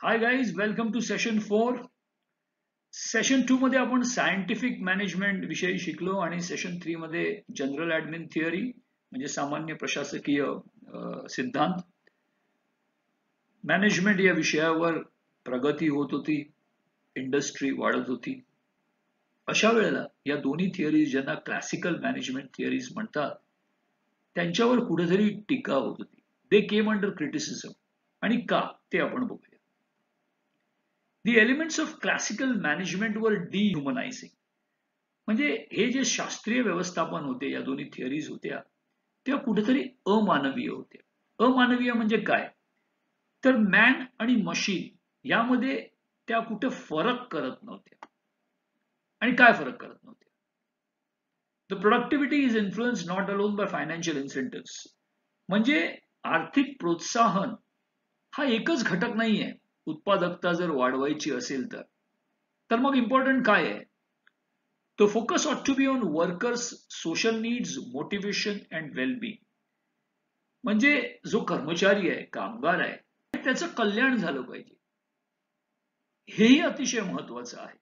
High guys, welcome to session 4. Session 2 मध्ये आपण scientific management विषयी शिकलो आणि सेशन 3 मध्ये जनरल ऍडमिन थिअरी म्हणजे सामान्य प्रशासकीय सिद्धांत. मॅनेजमेंट या विषयावर प्रगती होत होती, इंडस्ट्री वाढत होती. अशा वेळेला या दोन्ही थिअरीज ज्यांना क्लासिकल मॅनेजमेंट थिअरीज म्हणतात त्यांच्यावर कुठेतरी टीका होत होती. दे केम अंडर क्रिटिसिझम. आणि का ते आपण बघूया. The elements of classical management were dehumanizing. म्हणजे हे जे शास्त्रीय व्यवस्थापन होते, या दोन्ही थिअरीज होत्या, त्या कुठेतरी अमानवीय होत्या. अमानवीय म्हणजे काय? तर मॅन आणि मशीन यामध्ये त्या कुठे फरक करत नव्हत्या. आणि काय फरक करत नव्हत्या? The productivity is influenced not alone by financial incentives. म्हणजे आर्थिक प्रोत्साहन हा एकच घटक नाहीये उत्पादकता जर वाढवायची असेल तर मग इम्पॉर्टंट काय आहे? The focus ought to be on workers' social needs, motivation and well-being. म्हणजे जो कर्मचारी आहे, कामगार आहे, त्याचं कल्याण झालं पाहिजे. हेही अतिशय महत्वाचं आहे.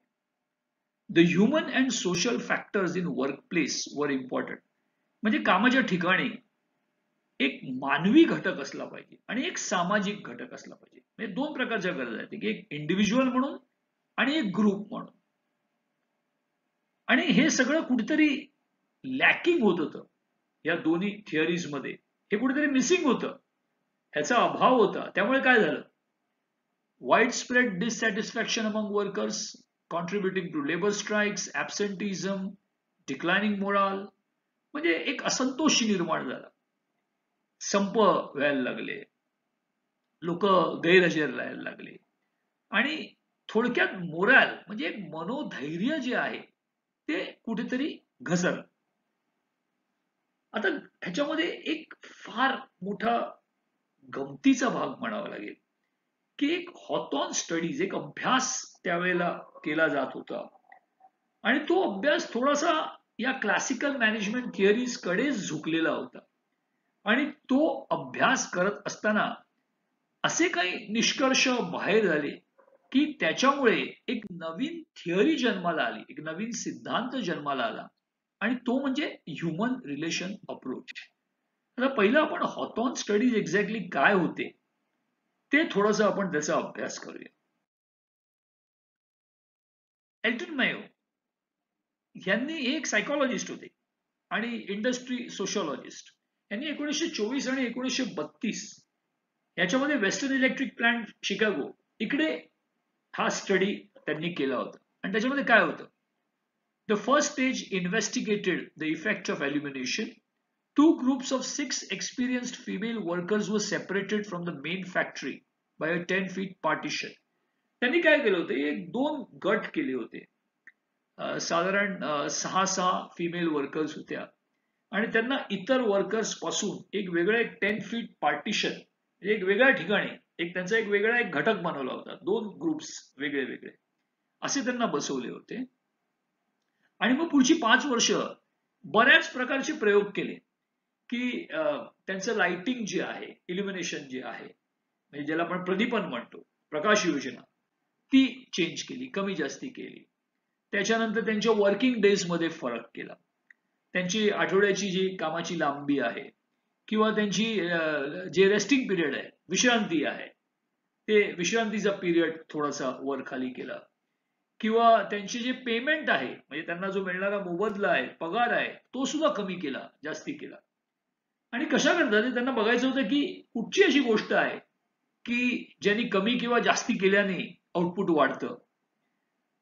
The human and social factors in workplace were important. म्हणजे कामाच्या ठिकाणी एक मानवी घटक असला पाहिजे आणि एक सामाजिक घटक असला पाहिजे. म्हणजे दोन प्रकारच्या गरजा आहेत, एक इंडिव्हिज्युअल म्हणून आणि एक ग्रुप म्हणून. आणि हे सगळं कुठेतरी लॅकिंग होत होतं या दोन्ही थिअरीज मध्ये. हे कुठेतरी मिसिंग होतं, ह्याचा अभाव होता. त्यामुळे काय झालं? Wide spread dissatisfaction among workers, contributing to labour strikes, absenteeism, declining morale. म्हणजे एक असंतोष निर्माण झाला, संप व्हायला लागले, लोक गैरहजर राहायला लागले आणि थोडक्यात मोराल म्हणजे एक मनोधैर्य जे आहे ते कुठेतरी घसरलं. आता ह्याच्यामध्ये एक फार मोठा गमतीचा भाग म्हणावा लागेल की एक हॉथॉर्न स्टडीज, एक अभ्यास त्यावेळेला केला जात होता आणि तो अभ्यास थोडासा या क्लासिकल मॅनेजमेंट थिअरीज कडे झुकलेला होता. आणि तो अभ्यास करत असताना असे काही निष्कर्ष बाहेर झाले की त्याच्यामुळे एक नवीन थिअरी जन्माला आली, एक नवीन सिद्धांत जन्माला आला आणि तो म्हणजे ह्युमन रिलेशन अप्रोच. आता पहिलं आपण हॉथॉर्न स्टडीज एक्झॅक्टली काय होते ते थोडंसं आपण त्याचा अभ्यास करूया. एल्टन मेयो यांनी एक सायकोलॉजिस्ट होते आणि इंडस्ट्री सोशोलॉजिस्ट. यांनी 1924 आणि 1932 याच्यामध्ये वेस्टर्न इलेक्ट्रिक प्लांट शिकागो इकडे हा स्टडी त्यांनी केला होता. आणि त्याच्यामध्ये काय होतं? The first stage investigated the effect of illumination. Two groups of 6 experienced female workers were separated from the main factory by a 10 feet partition. त्यांनी काय केलं होतं? एक दोन गट केले होते. साधारण 6 फिमेल वर्कर्स होत्या आणि त्यांना इतर वर्कर्स पासून एक वेगळं 10 फीट पार्टिशन, एक वेगळ्या ठिकाणी एक त्यांचा एक वेगळा एक घटक बनवला होता. दोन ग्रुप्स वेगळे वेगळे असे त्यांना बसवले होते. आणि मग पुढची 5 वर्ष बऱ्याच प्रकारचे प्रयोग केले की त्यांचं लाइटिंग जे आहे, इल्युमिनेशन जे आहे, म्हणजे ज्याला आपण प्रदीपन म्हणतो, प्रकाश योजना, ती चेंज केली, कमी जास्ती केली. त्याच्यानंतर त्यांच्या वर्किंग डेज मध्ये फरक केला. त्यांची आठवड्याची जी कामाची लांबी आहे किंवा त्यांची जे रेस्टिंग पिरियड आहे, विश्रांती आहे, ते विश्रांतीचा पिरियड थोडासा वर खाली केला. किंवा त्यांची जे पेमेंट आहे, म्हणजे त्यांना जो मिळणारा मोबदला आहे, पगार आहे, तो सुद्धा कमी केला, जास्ती केला. आणि कशा करता ते त्यांना बघायचं होतं की कुठची अशी गोष्ट आहे की ज्यांनी कमी किंवा जास्ती केल्याने आउटपुट वाढतं.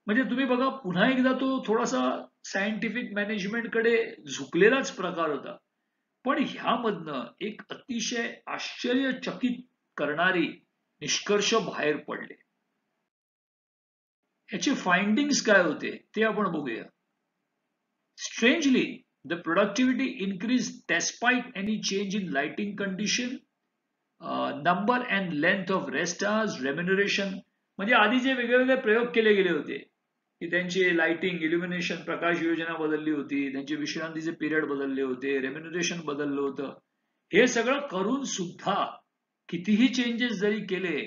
म्हणजे तुम्ही बघा, पुन्हा एकदा तो थोडासा सायंटिफिक मॅनेजमेंट कडे झुकलेलाच प्रकार होता. पण ह्यामधनं एक अतिशय आश्चर्यचकित करणारी निष्कर्ष बाहेर पडले. ह्याचे फाइंडिंग्स काय होते ते आपण बघूया. Strangely, the productivity increased despite any change in lighting condition, number and length of rest hours, remuneration. म्हणजे आधी जे वेगवेगळे प्रयोग केले गेले होते की त्यांची लाइटिंग, इल्युमिनेशन, प्रकाश योजना बदलली होती, त्यांचे विश्रांतीचे पिरियड बदलले होते, रेम्युनरेशन बदललं होतं. हे सगळं करून सुद्धा कितीही चेंजेस जरी केले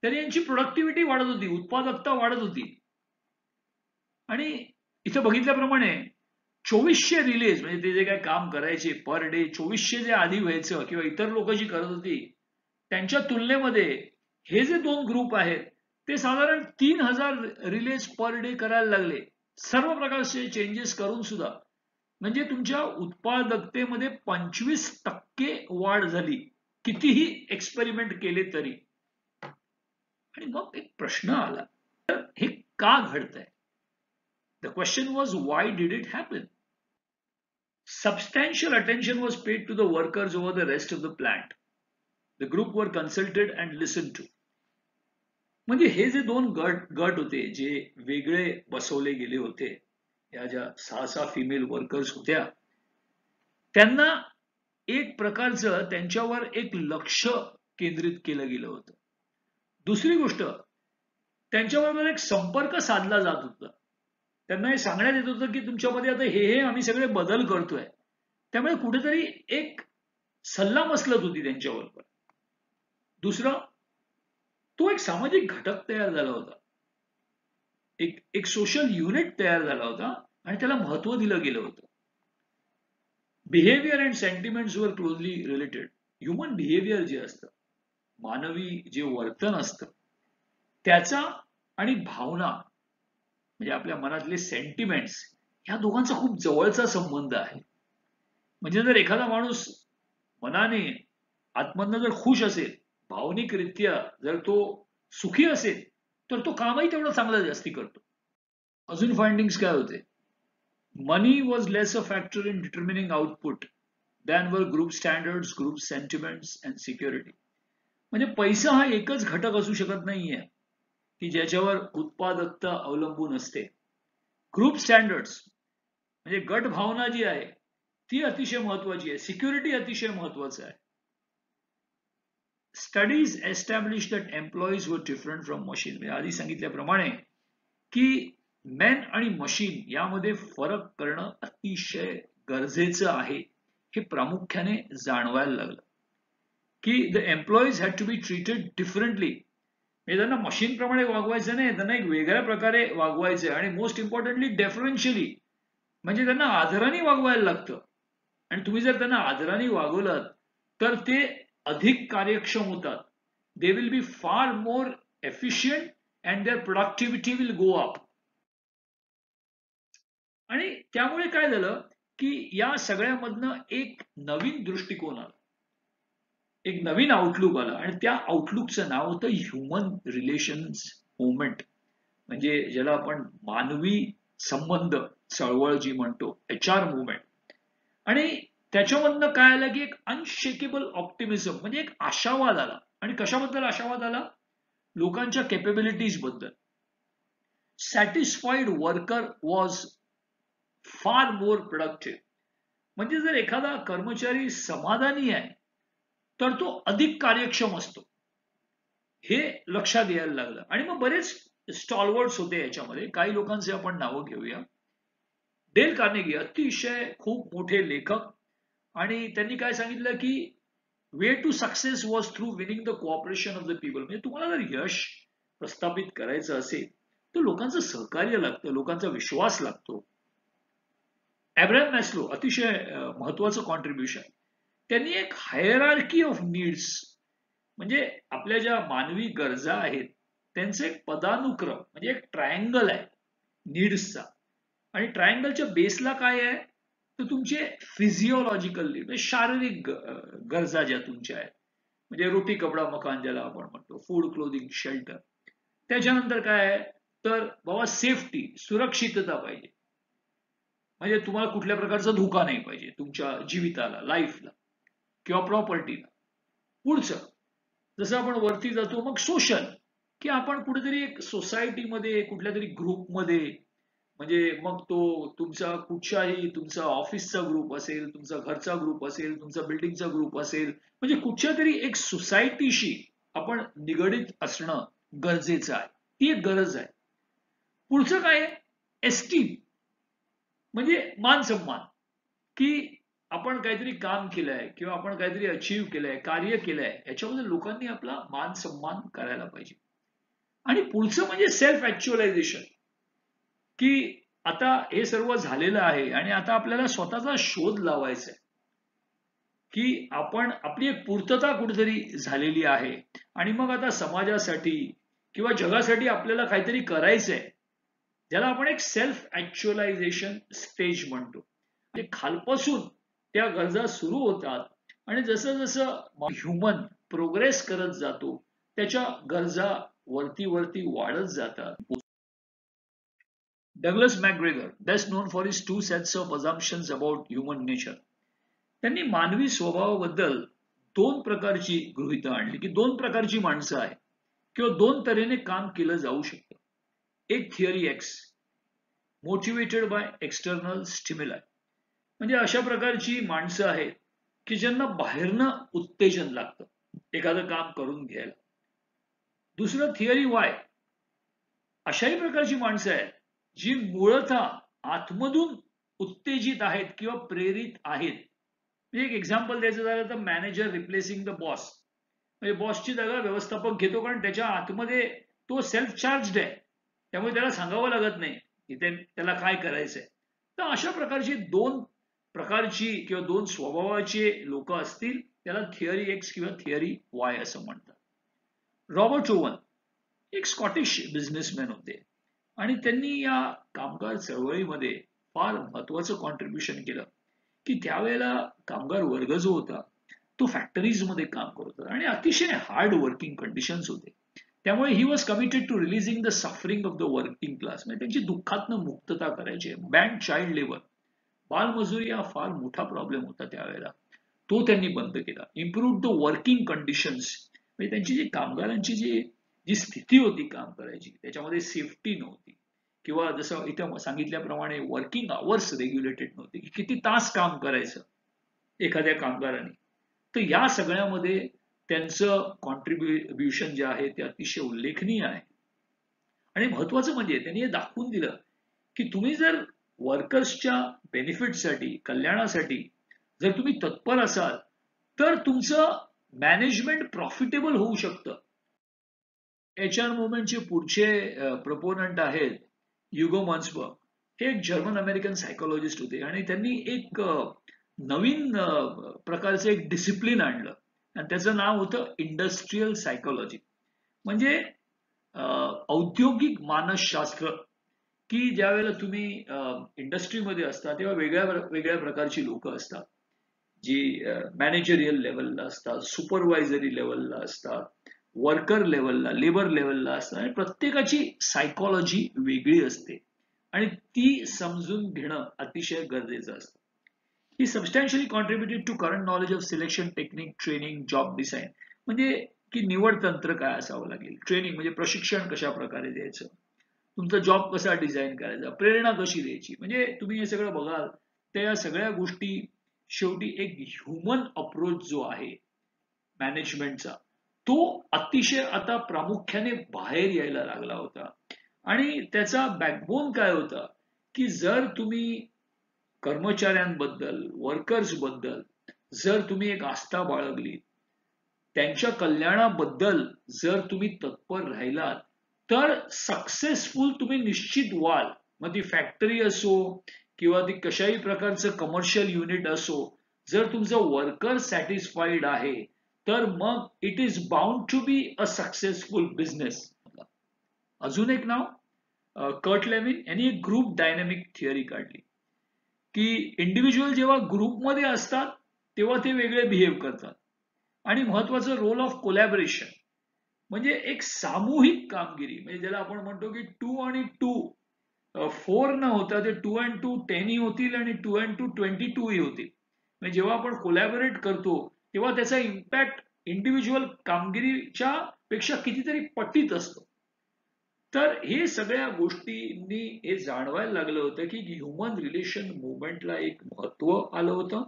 तर यांची प्रोडक्टिव्हिटी वाढत होती, उत्पादकता वाढत होती. आणि इथं बघितल्याप्रमाणे 2400 रिलेज म्हणजे ते जे काय काम करायचे पर डे 2400 जे आधी व्हायचं किंवा इतर लोक जी करत होती त्यांच्या तुलनेमध्ये हे जे दोन ग्रुप आहेत ते साधारण 3000 रिलेज पर डे करायला लागले, सर्व प्रकारचे चेंजेस करून सुद्धा. म्हणजे तुमच्या उत्पादकतेमध्ये 25% वाढ झाली, कितीही एक्सपेरिमेंट केले तरी. आणि मग एक प्रश्न आला, तर हे का घडतंय? The question was, why did it happen? Substantial attention was paid to the workers over the rest of the plant. The group were consulted and listened to. म्हणजे हे जे दोन गट होते जे वेगळे बसवले गेले होते, या ज्या 6 फिमेल वर्कर्स होत्या, त्यांना एक प्रकारचं त्यांच्यावर एक लक्ष केंद्रित केलं गेलं होतं. दुसरी गोष्ट, त्यांच्याबरोबर एक संपर्क साधला जात होता. त्यांना हे सांगण्यात येत होतं की तुमच्यामध्ये आता हे आम्ही सगळे बदल करतोय. त्यामुळे कुठेतरी एक सल्लामसलत होती त्यांच्याबरोबर. दुसरं, तो एक सामाजिक घटक तयार झाला होता, एक सोशल युनिट तयार झाला होता आणि त्याला महत्व दिलं गेलं होतं. बिहेवियर अँड सेंटिमेंट्स वर क्लोजली रिलेटेड. ह्युमन बिहेवियर जे असतं, मानवी जे वर्तन असतं, त्याचा आणि भावना म्हणजे आपल्या मनातले सेंटिमेंट्स, ह्या दोघांचा खूप जवळचा संबंध आहे. म्हणजे जर एखादा माणूस मनाने आत्मन जर खुश असेल, भावनिकरित्या जर तो सुखी असेल, तर तो कामही तेवढं चांगलं जास्ती करतो. अजून फाइंडिंग्स काय होते? Money was less a factor in determining output than were group standards, group sentiments and security. म्हणजे पैसा हा एकच घटक असू शकत नाहीये की ज्याच्यावर उत्पादकता अवलंबून असते. ग्रुप स्टँडर्ड्स म्हणजे गट भावना जी आहे ती अतिशय महत्वाची आहे, सिक्युरिटी अतिशय महत्वाचं आहे. स्टडीज एस्टॅब्लिश दॅट एम्प्लॉईज वर डिफरंट फ्रॉम मशीन. म्हणजे आधी सांगितल्याप्रमाणे की मॅन आणि मशीन यामध्ये फरक करणं अतिशय गरजेचं आहे, हे प्रामुख्याने जाणवायला लागलं. की the employees had to be treated differently. म्हणजे त्यांना मशीन प्रमाणे वागवायचं नाही, त्यांना एक वेगळ्या प्रकारे वागवायचं आणि मोस्ट इम्पॉर्टंटली डेफरन्शियली, म्हणजे त्यांना आदराने वागवायला लागतं. आणि तुम्ही जर त्यांना आदराने वागवलं तर ते अधिक कार्यक्षम होतात. दे will be far more efficient and their productivity will go up. आणि त्यामुळे काय झालं की या सगळ्यामधनं एक नवीन दृष्टिकोन आला, एक नवीन आउटलुक आला आणि त्या आउटलुकचं नाव होतं ह्युमन रिलेशन्स मुवमेंट. म्हणजे ज्याला आपण मानवी संबंध चळवळ जी म्हणतो, HR मुवमेंट. आणि त्याच्यामधनं काय आलं की एक अनशेकेबल ऑप्टिमिझम म्हणजे एक आशावाद आला. आणि कशाबद्दल आशावाद आला? लोकांच्या कॅपेबिलिटीज बद्दल. Satisfied worker was far more productive. म्हणजे जर एखादा कर्मचारी समाधानी आहे तर तो अधिक कार्यक्षम असतो, हे लक्षात यायला लागलं. आणि मग बरेच स्टॉलवर्ड्स होते याच्यामध्ये. काही लोकांचे आपण नावं घेऊया. डेल कार्नेगी अतिशय खूप मोठे लेखक, आणि त्यांनी काय सांगितलं की way to success was through winning the cooperation of the people. म्हणजे तुम्हाला जर यश प्रस्थापित करायचं असेल तर लोकांचं सहकार्य लागतं, लोकांचा विश्वास लागतो. अब्राहम मॅस्लो अतिशय महत्वाचं कॉन्ट्रीब्युशन. त्यांनी एक हायरार्की ऑफ नीड्स म्हणजे आपल्या ज्या मानवी गरजा आहेत त्यांचे एक पदानुक्रम म्हणजे एक ट्रायंगल आहे नीड्सचा. आणि ट्रायंगलच्या बेसला काय आहे तर तुमचे फिजिओलॉजिकल म्हणजे शारीरिक गरजा ज्या तुमच्या आहेत, म्हणजे रोटी कपडा मकान ज्याला आपण म्हणतो, फूड क्लोथिंग शेल्टर. त्याच्यानंतर काय आहे तर बाबा सेफ्टी, सुरक्षितता पाहिजे, म्हणजे तुम्हाला कुठल्या प्रकारचा धोका नाही पाहिजे तुमच्या जीविताला, लाईफला किंवा प्रॉपर्टीला. पुढचं जसं आपण वरती जातो मग सोशल, की आपण कुठेतरी एक सोसायटीमध्ये कुठल्या तरी ग्रुपमध्ये, म्हणजे मग तो तुमचा कुठच्याही तुमचा ऑफिसचा ग्रुप असेल, तुमचा घरचा ग्रुप असेल, तुमचा बिल्डिंगचा ग्रुप असेल, म्हणजे कुठच्या तरी एक सोसायटीशी आपण निगडीत असणं गरजेचं आहे, ती एक गरज आहे. पुढचं काय आहे? एस्टीम म्हणजे मान सन्मान, की आपण काहीतरी काम केलंय किंवा आपण काहीतरी अचीव्ह केलंय, कार्य केलंय, याच्यामध्ये लोकांनी आपला मान सन्मान करायला पाहिजे. आणि पुढचं म्हणजे सेल्फ ऍक्च्युअलायझेशन, की आता हे सर्व झालेलं आहे आणि आता आपल्याला स्वतःचा शोध लावायचा आहे, की आपण आपली एक पूर्तता कुठेतरी झालेली आहे आणि मग आता समाजासाठी किंवा जगासाठी आपल्याला काहीतरी करायचंय, ज्याला आपण एक सेल्फ ऍक्च्युअलायझेशन स्टेज म्हणतो. म्हणजे खालपासून त्या गरजा सुरू होतात आणि जसं जसं ह्युमन प्रोग्रेस करत जातो त्याच्या गरजा वरती वरती वाढत जातात. Douglas McGregor, best known for his two sets of assumptions about human nature, त्यांनी मानवी स्वभावाबद्दल दोन प्रकारची गृहीतं आणली, की दोन प्रकारची माणसं आहेत किंवा दोन तऱ्हेने काम केलं जाऊ शकतं. एक theory x, motivated by external stimuli, म्हणजे अशा प्रकारची माणसं आहेत की ज्यांना बाहेरनं उत्तेजन लागतं एखादं काम करून घ्यायला. दुसरं थिअरी वाय, अशाही प्रकारची माणसं आहेत जी मूळतः आतमधून उत्तेजित आहेत किंवा प्रेरित आहेत. म्हणजे एक एक्झाम्पल द्यायचं झालं तर मॅनेजर रिप्लेसिंग द बॉस, म्हणजे बॉसची जागा व्यवस्थापक घेतो कारण त्याच्या आतमध्ये तो सेल्फ चार्ज्ड आहे, त्यामुळे त्याला सांगावं लागत नाही की त्याला काय करायचंय. तर अशा प्रकारची दोन प्रकारची किंवा दोन स्वभावाचे लोक असतील त्याला थिअरी एक्स किंवा थिअरी वाय असं म्हणतात. रॉबर्ट ओवन एक स्कॉटिश बिझनेसमॅन होते आणि त्यांनी या कामगार चळवळीमध्ये फार महत्वाचं कॉन्ट्रीब्युशन केलं, की त्यावेळेला कामगार वर्ग जो होता तो फॅक्टरीज मध्ये काम करत होता आणि अतिशय हार्ड वर्किंग कंडिशन्स होते. त्यामुळे he was committed to releasing the suffering of the working class, म्हणजे त्यांची दुःखातनं मुक्तता करायची. बॅन चाइल्ड लेबर, बालमजुरी हा फार मोठा प्रॉब्लेम होता त्यावेळेला, तो त्यांनी बंद केला. इम्प्रूव्ह द वर्किंग कंडिशन्स, म्हणजे त्यांची जी कामगारांची जी जी स्थिती होती काम करायची त्याच्यामध्ये सेफ्टी नव्हती किंवा जसं इथं सांगितल्याप्रमाणे वर्किंग आवर्स रेग्युलेटेड नव्हते, की किती तास काम करायचं एखाद्या कामगाराने. तर या सगळ्यामध्ये त्यांचं कॉन्ट्रीब्युशन जे आहे ते अतिशय उल्लेखनीय आहे. आणि महत्वाचं म्हणजे त्यांनी हे दाखवून दिलं की तुम्ही जर वर्कर्सच्या बेनिफिटसाठी, कल्याणासाठी जर तुम्ही तत्पर असाल तर तुमचं मॅनेजमेंट प्रॉफिटेबल होऊ शकतं. एचआर मुवमेंटचे पुढचे प्रपोनंट आहेत युगो मन्सबर्ग. हे एक जर्मन अमेरिकन सायकोलॉजिस्ट होते आणि त्यांनी एक नवीन प्रकारचं एक डिसिप्लिन आणलं आणि त्याचं नाव होतं इंडस्ट्रियल सायकोलॉजी. म्हणजे औद्योगिक मानसशास्त्र, की ज्या वेळेला तुम्ही इंडस्ट्रीमध्ये असता तेव्हा वेगळ्या वेगळ्या प्रकारची लोक असतात जी मॅनेजरियल लेवलला असतात, सुपरवायझरी लेवलला असतात, वर्कर लेवलला, लेबर लेवलला असतात आणि प्रत्येकाची सायकोलॉजी वेगळी असते आणि ती समजून घेणं अतिशय गरजेचं असतं. He substantially contributed to current knowledge of selection technique, training, job design, म्हणजे की निवड तंत्र काय असावं लागेल, ट्रेनिंग म्हणजे प्रशिक्षण कशा प्रकारे द्यायचं, तुमचा जॉब कसा डिझाईन करायचा, प्रेरणा कशी द्यायची. म्हणजे तुम्ही हे सगळं बघाल तर या सगळ्या गोष्टी शेवटी एक ह्युमन अप्रोच जो आहे मॅनेजमेंटचा तो अतिशय आता प्रामुख्याने बाहेर यायला लागला होता. आणि त्याचा बॅकबोन काय होता, की जर तुम्ही कर्मचाऱ्यांबद्दल, वर्कर्स बद्दल जर तुम्ही एक आस्था बाळगली, त्यांच्या कल्याणाबद्दल जर तुम्ही तत्पर राहिलात तर सक्सेसफुल तुम्ही निश्चित व्हाल. मग ती फॅक्टरी असो किंवा ती कशाही प्रकारचं कमर्शियल युनिट असो, जर तुमचं वर्कर सॅटिस्फाईड आहे तर मग it is bound to be a successful business. अजून एक नाव कर्ट लेव्हिन यांनी एक ग्रुप डायनॅमिक थिअरी काढली, की इंडिव्हिज्युअल जेव्हा ग्रुपमध्ये असतात तेव्हा ते वेगळे बिहेव करतात आणि महत्वाचं रोल ऑफ कोलॅबरेशन, म्हणजे एक सामूहिक कामगिरी, म्हणजे ज्याला आपण म्हणतो की 2 आणि 2 4 न होता ते 2 and 2 10 होतील आणि 2 and 2 22 होतील. म्हणजे जेव्हा आपण कोलॅबोरेट करतो तेव्हा त्याचा इम्पॅक्ट इंडिव्हिज्युअल कामगिरीच्या पेक्षा कितीतरी पटीत असतो. तर हे सगळ्या गोष्टींनी हे जाणवायला लागलं होतं की ह्युमन रिलेशन मुवमेंटला एक महत्व आलं होतं.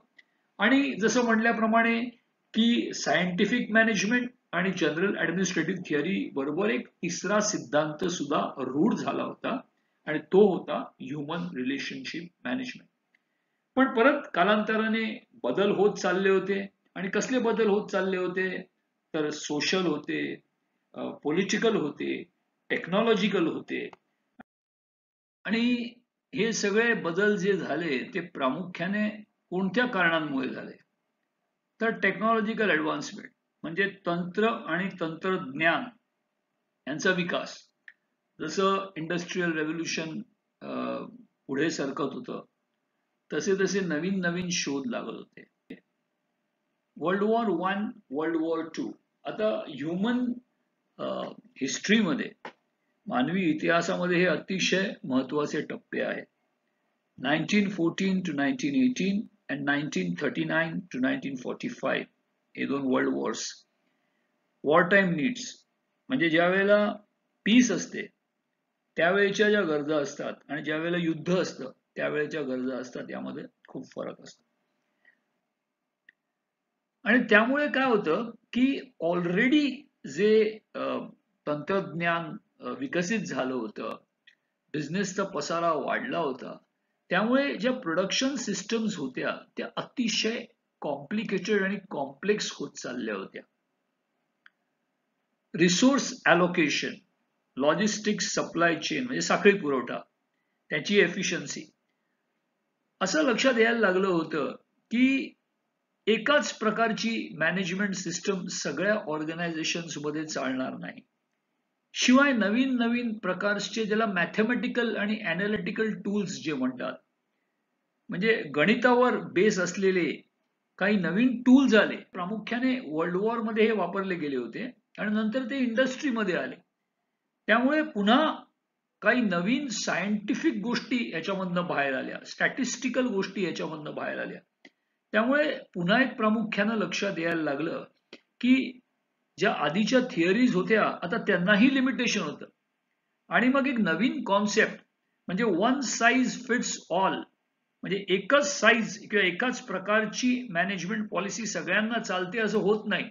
आणि जसं म्हटल्याप्रमाणे की सायंटिफिक मॅनेजमेंट आणि जनरल ऍडमिनिस्ट्रेटिव्ह थिअरी बरोबर एक तिसरा सिद्धांत सुद्धा रूढ झाला होता आणि तो होता ह्युमन रिलेशनशिप मॅनेजमेंट. पण परत कालांतराने बदल होत चालले होते आणि कसले बदल होत चालले होते तर सोशल होते, पॉलिटिकल होते, टेक्नॉलॉजिकल होते आणि हे सगळे बदल जे झाले ते प्रामुख्याने कोणत्या कारणांमुळे झाले तर टेक्नॉलॉजिकल ऍडव्हान्समेंट म्हणजे तंत्र आणि तंत्रज्ञान यांचा विकास जसं इंडस्ट्रीयल रेव्होल्युशन पुढे सरकत होतं तसे तसे नवीन नवीन शोध लागत होते वर्ल्ड वॉर 1 वर्ल्ड वॉर 2 आता ह्युमन हिस्ट्रीमध्ये मानवी इतिहासामध्ये हे अतिशय महत्वाचे टप्पे आहेत 1914 to 1918 and 1939 to 1945 हे दोन world Wars war time needs म्हणजे ज्या वेळेला पीस असते त्यावेळेच्या ज्या गरजा असतात आणि ज्या वेळेला युद्ध असतं त्यावेळेच्या गरजा असतात यामध्ये खूप फरक असतो आणि त्यामुळे काय होतं की ऑलरेडी जे तंत्रज्ञान विकसित झालं होतं बिझनेसचा पसारा वाढला होता त्यामुळे ज्या प्रोडक्शन सिस्टम्स होत्या त्या अतिशय कॉम्प्लिकेटेड आणि कॉम्प्लेक्स होत चालल्या होत्या resource allocation logistics supply chain म्हणजे साखळी पुरवठा त्याची एफिशियन्सी असं लक्षात यायला लागलं होतं की एकाच प्रकारची मॅनेजमेंट सिस्टम सगळ्या ऑर्गनायझेशन्स मध्ये चालणार नाही शिवाय नवीन नवीन प्रकारचे ज्याला मॅथमॅटिकल आणि अॅनालिटिकल टूल्स जे म्हणतात म्हणजे गणितावर बेस असलेले काही नवीन टूल्स आले प्रामुख्याने वर्ल्ड वॉर मध्ये हे वापरले गेले होते आणि नंतर ते इंडस्ट्रीमध्ये आले त्यामुळे पुन्हा काही नवीन सायंटिफिक गोष्टी याच्यामधनं बाहेर आल्या स्टॅटिस्टिकल गोष्टी याच्यामधनं बाहेर आल्या त्यामुळे पुन्हा एक प्रामुख्यानं लक्षात यायला लागलं की ज्या आधीच्या थिअरीज होत्या आता त्यांनाही लिमिटेशन होतं आणि मग एक नवीन कॉन्सेप्ट म्हणजे वन साईज फिट्स ऑल म्हणजे एकच साईज किंवा एकाच प्रकारची मॅनेजमेंट पॉलिसी सगळ्यांना चालते असं होत नाही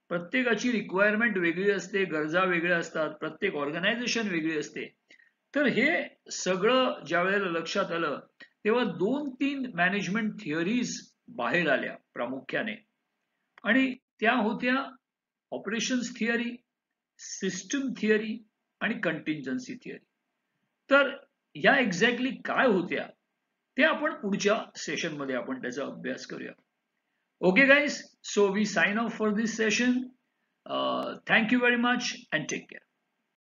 प्रत्येकाची रिक्वायरमेंट वेगळी असते गरजा वेगळ्या असतात प्रत्येक ऑर्गनायझेशन वेगळी असते तर हे सगळं ज्या वेळेला लक्षात आलं तेव्हा 2-3 मॅनेजमेंट थिअरीज बाहेर आल्या प्रामुख्याने आणि त्या होत्या ऑपरेशन्स थिअरी सिस्टम थिअरी आणि कंटिंजन्सी थिअरी तर या एक्झॅक्टली काय होत्या ते आपण पुढच्या सेशनमध्ये आपण त्याचा अभ्यास करूया Okay guys, so we sign off for this session. Thank you very much and take care.